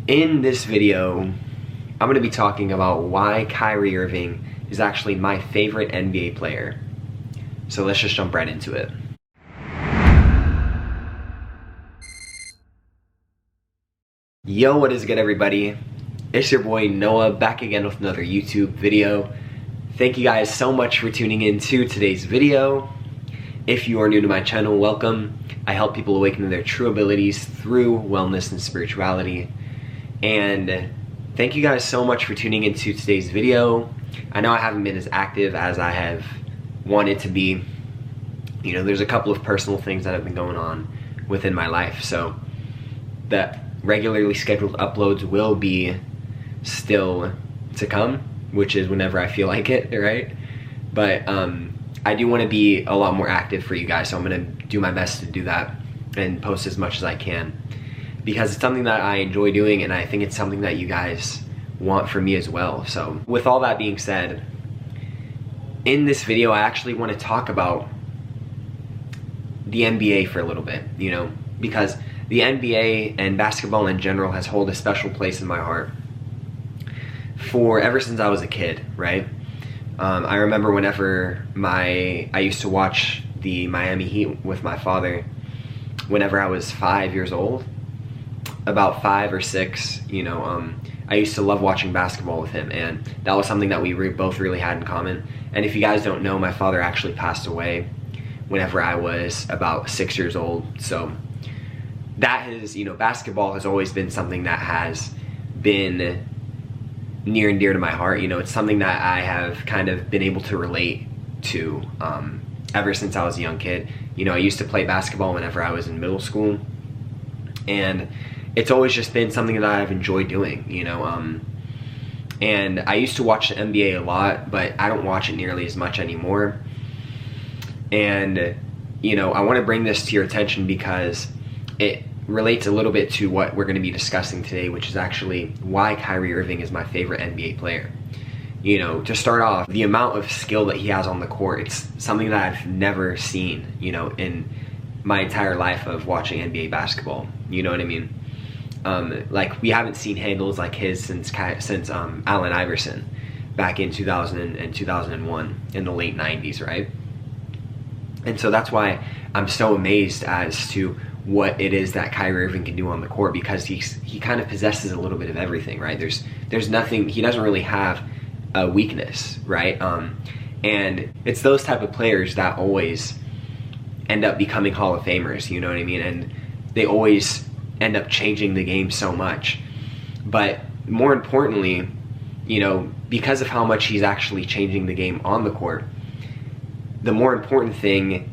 In this video, I'm going to be talking about why Kyrie Irving is actually my favorite NBA player. So let's just jump right into it. Yo, what is good, everybody? It's your boy Noah, back again with another YouTube video. Thank you guys so much for tuning in to today's video. If you are new to my channel, welcome. I help people awaken to their true abilities through wellness and spirituality. And thank you guys so much for tuning into today's video. I know I haven't been as active as I have wanted to be. You know, there's a couple of personal things that have been going on within my life, so the regularly scheduled uploads will be still to come, which is whenever I feel like it, right? But I do want to be a lot more active for you guys, so I'm going to do my best to do that and post as much as I can, because it's something that I enjoy doing, and I think it's something that you guys want from me as well. So with all that being said, in this video I actually want to talk about the NBA for a little bit, you know, because the NBA and basketball in general has held a special place in my heart for ever since I was a kid, right? I remember whenever I used to watch the Miami Heat with my father whenever I was 5 years old, about 5 or 6, you know, I used to love watching basketball with him, and that was something that we both really had in common. And if you guys don't know, my father actually passed away whenever I was about 6 years old. So that is, you know, basketball has always been something that has been near and dear to my heart. You know, it's something that I have kind of been able to relate to ever since I was a young kid. You know, I used to play basketball whenever I was in middle school, and it's always just been something that I've enjoyed doing, you know. And I used to watch the NBA a lot, but I don't watch it nearly as much anymore. And, you know, I want to bring this to your attention because it relates a little bit to what we're going to be discussing today, which is actually why Kyrie Irving is my favorite NBA player. You know, to start off, the amount of skill that he has on the court, it's something that I've never seen, you know, in my entire life of watching NBA basketball. You know what I mean? Like, we haven't seen handles like his since Allen Iverson back in 2000 and 2001 in the late 90s, right? And so that's why I'm so amazed as to what it is that Kyrie Irving can do on the court, because he kind of possesses a little bit of everything, right? There's nothing, he doesn't really have a weakness, right? And it's those type of players that always end up becoming Hall of Famers, you know what I mean? And they always end up changing the game so much. But more importantly, you know, because of how much he's actually changing the game on the court, the more important thing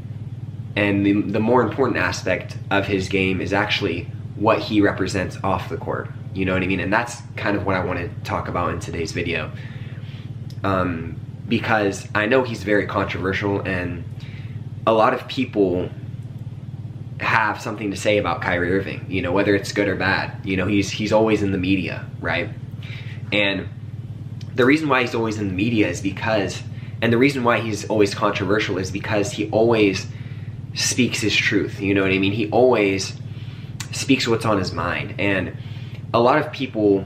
and the more important aspect of his game is actually what he represents off the court. You know what I mean? And that's kind of what I want to talk about in today's video. Because I know he's very controversial, and a lot of people have something to say about Kyrie Irving, you know, whether it's good or bad. You know, he's always in the media, right? And the reason why he's always in the media is because, and the reason why he's always controversial is because he always speaks his truth, you know what I mean? He always speaks what's on his mind, and a lot of people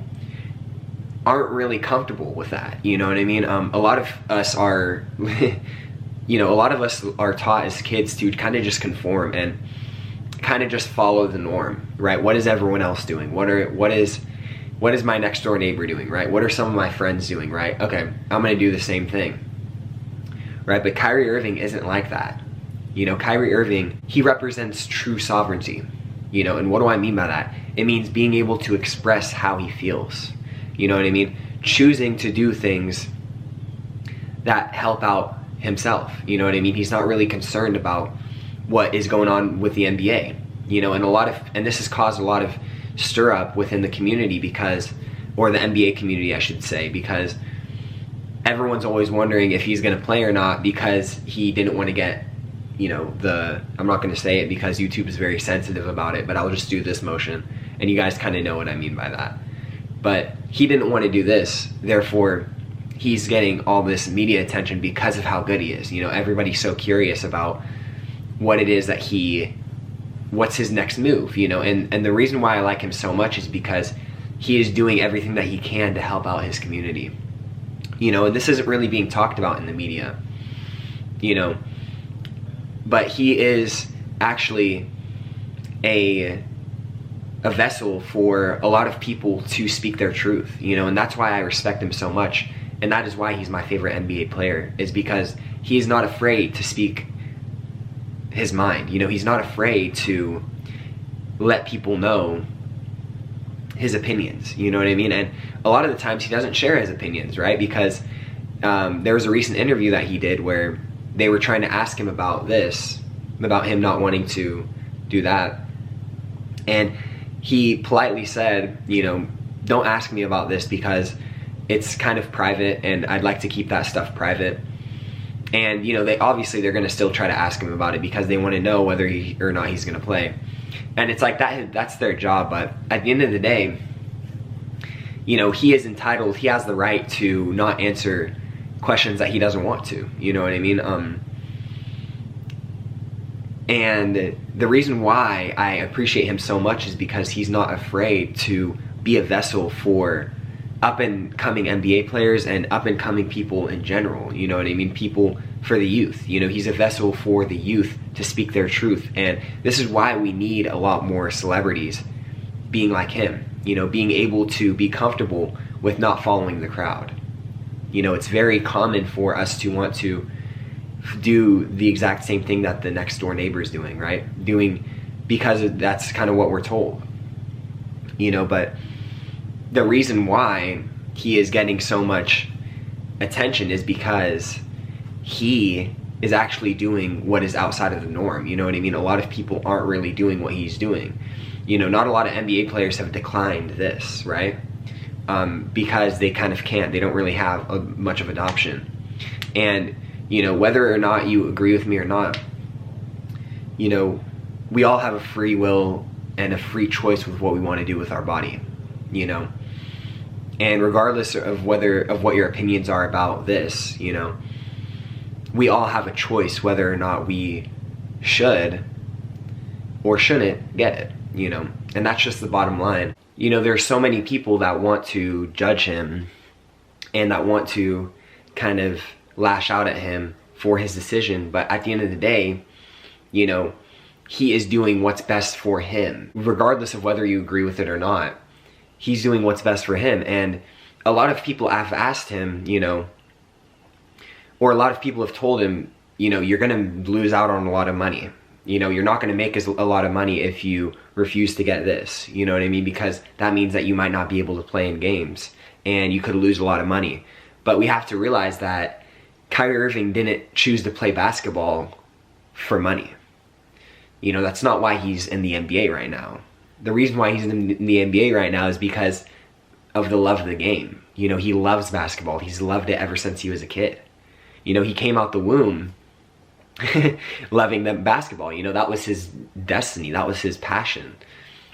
aren't really comfortable with that, you know what I mean? A lot of us are, you know, a lot of us are taught as kids to kind of just conform and kind of just follow the norm, right? What is everyone else doing? What is my next door neighbor doing, right? What are some of my friends doing, right? Okay, I'm gonna do the same thing, right? But Kyrie Irving isn't like that. You know, Kyrie Irving, he represents true sovereignty, you know, and what do I mean by that? It means being able to express how he feels, you know what I mean? Choosing to do things that help out himself, you know what I mean? He's not really concerned about what is going on with the NBA, you know, and this has caused a lot of stir up within the community because, or the NBA community, I should say, because everyone's always wondering if he's going to play or not, because he didn't want to get, you know, I'm not going to say it because YouTube is very sensitive about it, but I'll just do this motion, and you guys kind of know what I mean by that. But he didn't want to do this, therefore he's getting all this media attention because of how good he is. You know, everybody's so curious about what it is that what's his next move, you know, and the reason why I like him so much is because he is doing everything that he can to help out his community. You know, and this isn't really being talked about in the media, you know, but he is actually a vessel for a lot of people to speak their truth, you know, and that's why I respect him so much. And that is why he's my favorite NBA player, is because he is not afraid to speak his mind. You know, he's not afraid to let people know his opinions, you know what I mean? And a lot of the times he doesn't share his opinions, right? Because there was a recent interview that he did where they were trying to ask him about this, about him not wanting to do that. And he politely said, you know, don't ask me about this because it's kind of private and I'd like to keep that stuff private. And, you know, they're going to still try to ask him about it because they want to know whether he or not he's going to play. And it's like that's their job. But at the end of the day, you know, he is entitled, he has the right to not answer questions that he doesn't want to, you know what I mean? And the reason why I appreciate him so much is because he's not afraid to be a vessel for up and coming NBA players and up and coming people in general, you know what I mean? People for the youth, you know, he's a vessel for the youth to speak their truth. And this is why we need a lot more celebrities being like him, you know, being able to be comfortable with not following the crowd. You know, it's very common for us to want to do the exact same thing that the next door neighbor is doing, right? Because that's kind of what we're told, you know. But the reason why he is getting so much attention is because he is actually doing what is outside of the norm, you know what I mean? A lot of people aren't really doing what he's doing. You know, not a lot of NBA players have declined this, right? Because they kind of can't. They don't really have much of an option. And, you know, whether or not you agree with me or not, you know, we all have a free will and a free choice with what we want to do with our body, you know. And regardless of what your opinions are about this, you know, we all have a choice whether or not we should or shouldn't get it, you know. And that's just the bottom line. You know, there's so many people that want to judge him and that want to kind of lash out at him for his decision, but at the end of the day, you know, he is doing what's best for him. Regardless of whether you agree with it or not, he's doing what's best for him. And a lot of people have asked him, you know, or a lot of people have told him, you know, you're gonna lose out on a lot of money. You know, you're not gonna make a lot of money if you refuse to get this, you know what I mean? Because that means that you might not be able to play in games and you could lose a lot of money. But we have to realize that Kyrie Irving didn't choose to play basketball for money. You know, that's not why he's in the NBA right now. The reason why he's in the NBA right now is because of the love of the game. You know, he loves basketball. He's loved it ever since he was a kid. You know, he came out the womb loving the basketball. You know, that was his destiny. That was his passion.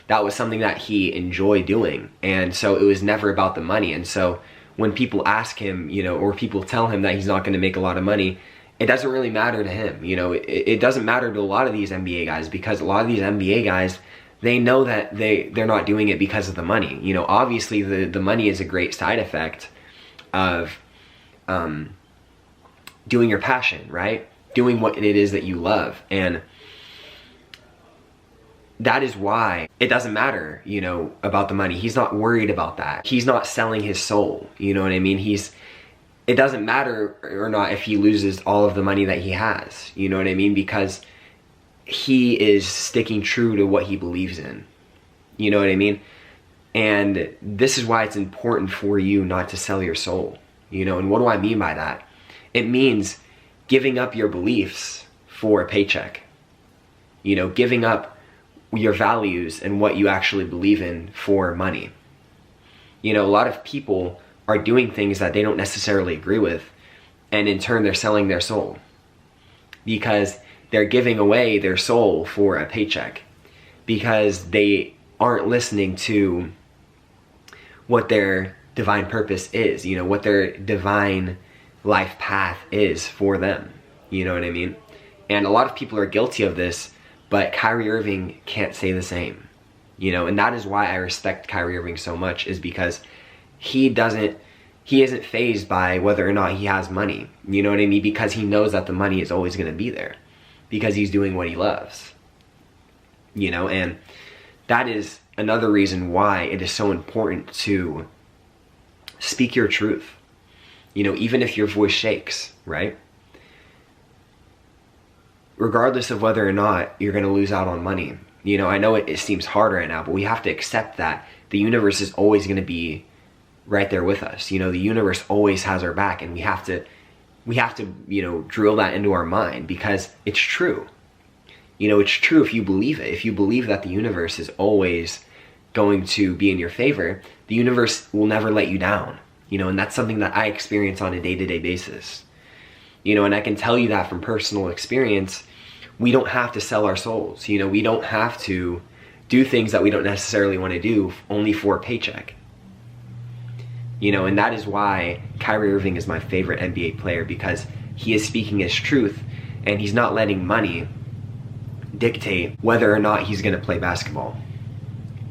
That was something that he enjoyed doing. And so it was never about the money. And so when people ask him, you know, or people tell him that he's not going to make a lot of money, it doesn't really matter to him. You know, it doesn't matter to a lot of these NBA guys, because a lot of these NBA guys, they know that they're not doing it because of the money. You know, obviously the money is a great side effect of doing your passion, right? Doing what it is that you love. And that is why it doesn't matter, you know, about the money. He's not worried about that. He's not selling his soul, you know what I mean? It doesn't matter or not if he loses all of the money that he has, you know what I mean? Because he is sticking true to what he believes in, you know what I mean? And this is why it's important for you not to sell your soul, you know? And what do I mean by that? It means giving up your beliefs for a paycheck, you know, giving up your values and what you actually believe in for money. You know, a lot of people are doing things that they don't necessarily agree with, and in turn they're selling their soul because they're giving away their soul for a paycheck, because they aren't listening to what their divine purpose is, you know, what their divine life path is for them, you know what I mean? And a lot of people are guilty of this, but Kyrie Irving can't say the same. you know, and that is why I respect Kyrie Irving so much, is because he isn't fazed by whether or not he has money, you know what I mean? Because he knows that the money is always going to be there, because he's doing what he loves, you know. And that is another reason why it is so important to speak your truth, you know, even if your voice shakes, right? Regardless of whether or not you're going to lose out on money. You know, I know it seems hard right now, but we have to accept that the universe is always going to be right there with us. You know, the universe always has our back, and we have to, you know, drill that into our mind, because it's true. You know, it's true if you believe it. If you believe that the universe is always going to be in your favor, the universe will never let you down. You know, and that's something that I experience on a day-to-day basis. You know, and I can tell you that from personal experience. We don't have to sell our souls. You know, we don't have to do things that we don't necessarily want to do only for a paycheck. You know, and that is why Kyrie Irving is my favorite NBA player, because he is speaking his truth, and he's not letting money dictate whether or not he's going to play basketball.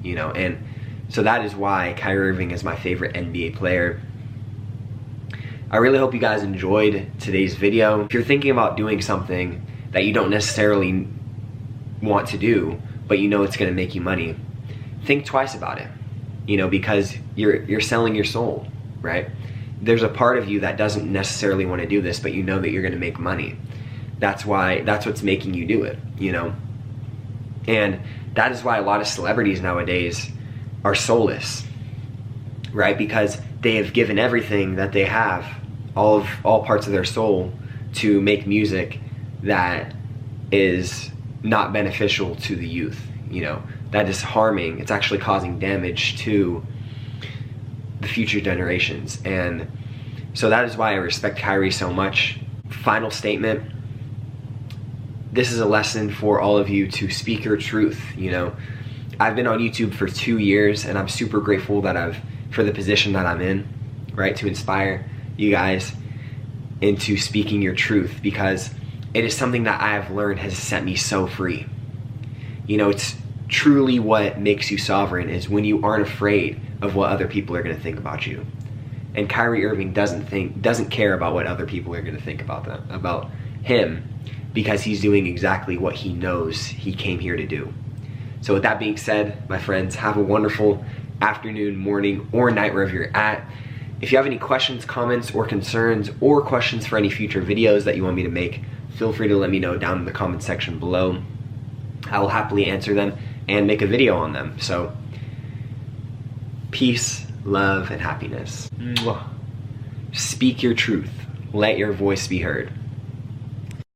You know, and so that is why Kyrie Irving is my favorite NBA player. I really hope you guys enjoyed today's video. If you're thinking about doing something that you don't necessarily want to do, but you know it's going to make you money, think twice about it. You know, because you're selling your soul, right? There's a part of you that doesn't necessarily want to do this, but you know that you're going to make money. That's what's making you do it, you know? And that is why a lot of celebrities nowadays are soulless, right? Because they have given everything that they have, all parts of their soul, to make music that is not beneficial to the youth, you know? That is harming. It's actually causing damage to the future generations. And so that is why I respect Kyrie so much. Final statement. This is a lesson for all of you to speak your truth, you know. I've been on YouTube for 2 years, and I'm super grateful that for the position that I'm in, right? To inspire you guys into speaking your truth, because it is something that I have learned has set me so free. You know, it's truly what makes you sovereign, is when you aren't afraid of what other people are going to think about you. And Kyrie Irving doesn't care about what other people are going to think about him, because he's doing exactly what he knows he came here to do. So with that being said, my friends, have a wonderful afternoon, morning, or night wherever you're at. If you have any questions, comments, or concerns, or questions for any future videos that you want me to make, feel free to let me know down in the comment section below. I will happily answer them and make a video on them. So, peace, love, and happiness. Mwah. Speak your truth. Let your voice be heard.